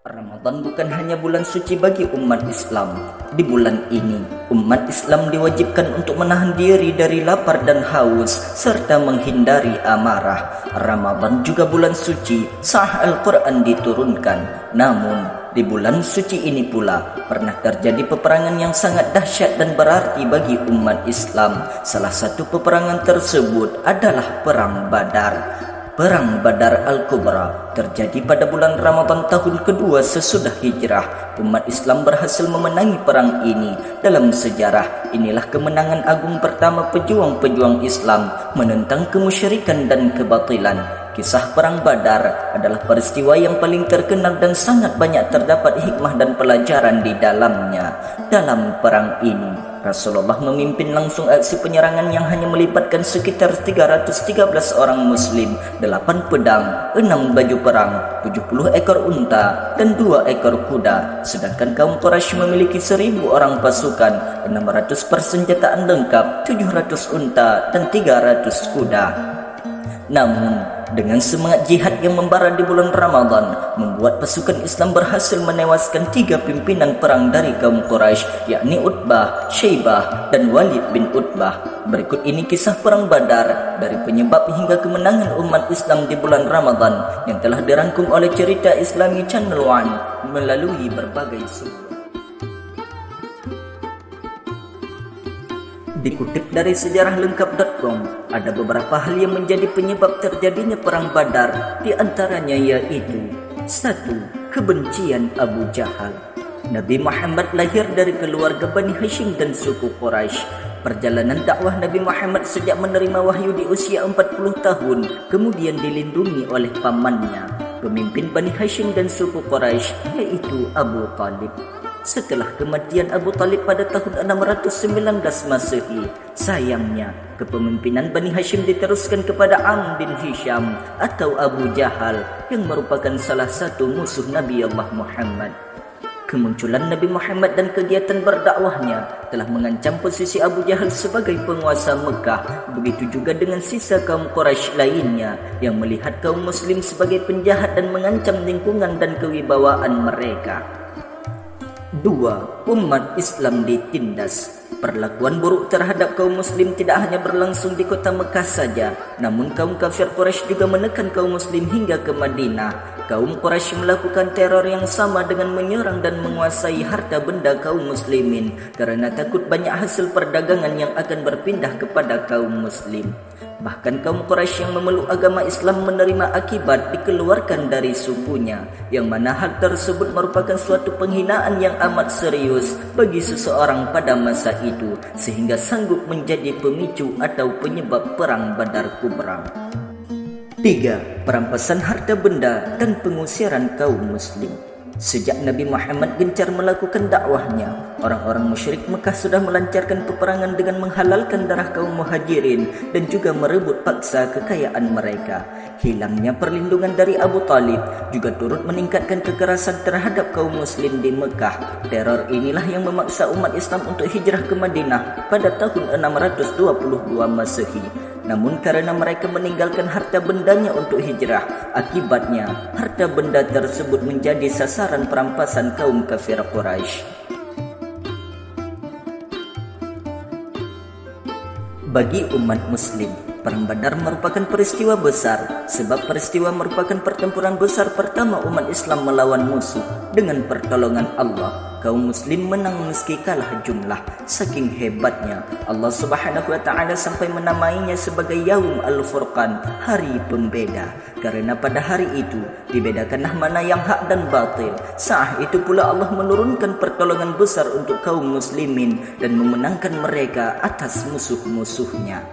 Ramadan bukan hanya bulan suci bagi umat Islam. Di bulan ini, umat Islam diwajibkan untuk menahan diri dari lapar dan haus serta menghindari amarah. Ramadan juga bulan suci, sah Al-Quran diturunkan. Namun, di bulan suci ini pula pernah terjadi peperangan yang sangat dahsyat dan berarti bagi umat Islam. Salah satu peperangan tersebut adalah Perang Badar. Perang Badar Al-Kubra terjadi pada bulan Ramadan tahun kedua sesudah hijrah. Umat Islam berhasil memenangi perang ini. Dalam sejarah, inilah kemenangan agung pertama pejuang-pejuang Islam menentang kemusyrikan dan kebatilan. Kisah Perang Badar adalah peristiwa yang paling terkenal dan sangat banyak terdapat hikmah dan pelajaran di dalamnya. Dalam perang ini, Rasulullah memimpin langsung aksi penyerangan yang hanya melibatkan sekitar 313 orang muslim, 8 pedang, 6 baju perang, 70 ekor unta, dan 2 ekor kuda. Sedangkan kaum Quraisy memiliki 1000 orang pasukan, 600 persenjataan lengkap, 700 unta, dan 300 kuda. Namun, dengan semangat jihad yang membara di bulan Ramadan, membuat pasukan Islam berhasil menewaskan 3 pimpinan perang dari kaum Quraisy, yakni Utbah, Syaibah, dan Walid bin Utbah. Berikut ini kisah Perang Badar dari penyebab hingga kemenangan umat Islam di bulan Ramadan yang telah dirangkum oleh Cerita Islami Channel One melalui berbagai sumber. Dikutip dari sejarah-lengkap.com, ada beberapa hal yang menjadi penyebab terjadinya Perang Badar. Di antaranya yaitu 1. Kebencian Abu Jahal. Nabi Muhammad lahir dari keluarga Bani Hashim dan suku Quraisy. Perjalanan dakwah Nabi Muhammad sejak menerima wahyu di usia 40 tahun, kemudian dilindungi oleh pamannya, pemimpin Bani Hashim dan suku Quraisy, yaitu Abu Talib. Setelah kematian Abu Talib pada tahun 619 Masehi, sayangnya kepemimpinan Bani Hashim diteruskan kepada Amr bin Hisham atau Abu Jahal yang merupakan salah satu musuh Nabi Allah Muhammad. Kemunculan Nabi Muhammad dan kegiatan berdakwahnya telah mengancam posisi Abu Jahal sebagai penguasa Mekah. Begitu juga dengan sisa kaum Quraisy lainnya yang melihat kaum muslim sebagai penjahat dan mengancam lingkungan dan kewibawaan mereka. 2. Umat Islam ditindas. Perlakuan buruk terhadap kaum muslim tidak hanya berlangsung di kota Mekah saja, namun kaum kafir Quraisy juga menekan kaum muslim hingga ke Madinah. Kaum Quraisy melakukan teror yang sama dengan menyerang dan menguasai harta benda kaum muslimin karena takut banyak hasil perdagangan yang akan berpindah kepada kaum muslim. Bahkan kaum Quraisy yang memeluk agama Islam menerima akibat dikeluarkan dari sukunya, yang mana hal tersebut merupakan suatu penghinaan yang amat serius bagi seseorang pada masa itu, sehingga sanggup menjadi pemicu atau penyebab Perang Badar Kubra. 3. Perampasan harta benda dan pengusiran kaum muslim. Sejak Nabi Muhammad gencar melakukan dakwahnya, orang-orang musyrik Mekah sudah melancarkan peperangan dengan menghalalkan darah kaum muhajirin dan juga merebut paksa kekayaan mereka. Hilangnya perlindungan dari Abu Talib juga turut meningkatkan kekerasan terhadap kaum muslim di Mekah. Teror inilah yang memaksa umat Islam untuk hijrah ke Madinah pada tahun 622 Masehi. Namun karena mereka meninggalkan harta bendanya untuk hijrah, akibatnya harta benda tersebut menjadi sasaran perampasan kaum kafir Quraisy. Bagi umat muslim, Perang Badar merupakan peristiwa besar, sebab peristiwa merupakan pertempuran besar pertama umat Islam melawan musuh. Dengan pertolongan Allah, kaum muslim menang meski kalah jumlah. Saking hebatnya, Allah Subhanahu wa taala sampai menamainya sebagai Yaum Al-Furqan, hari pembeda. Karena pada hari itu dibedakanlah mana yang hak dan batil. Saat itu pula Allah menurunkan pertolongan besar untuk kaum muslimin dan memenangkan mereka atas musuh-musuhnya.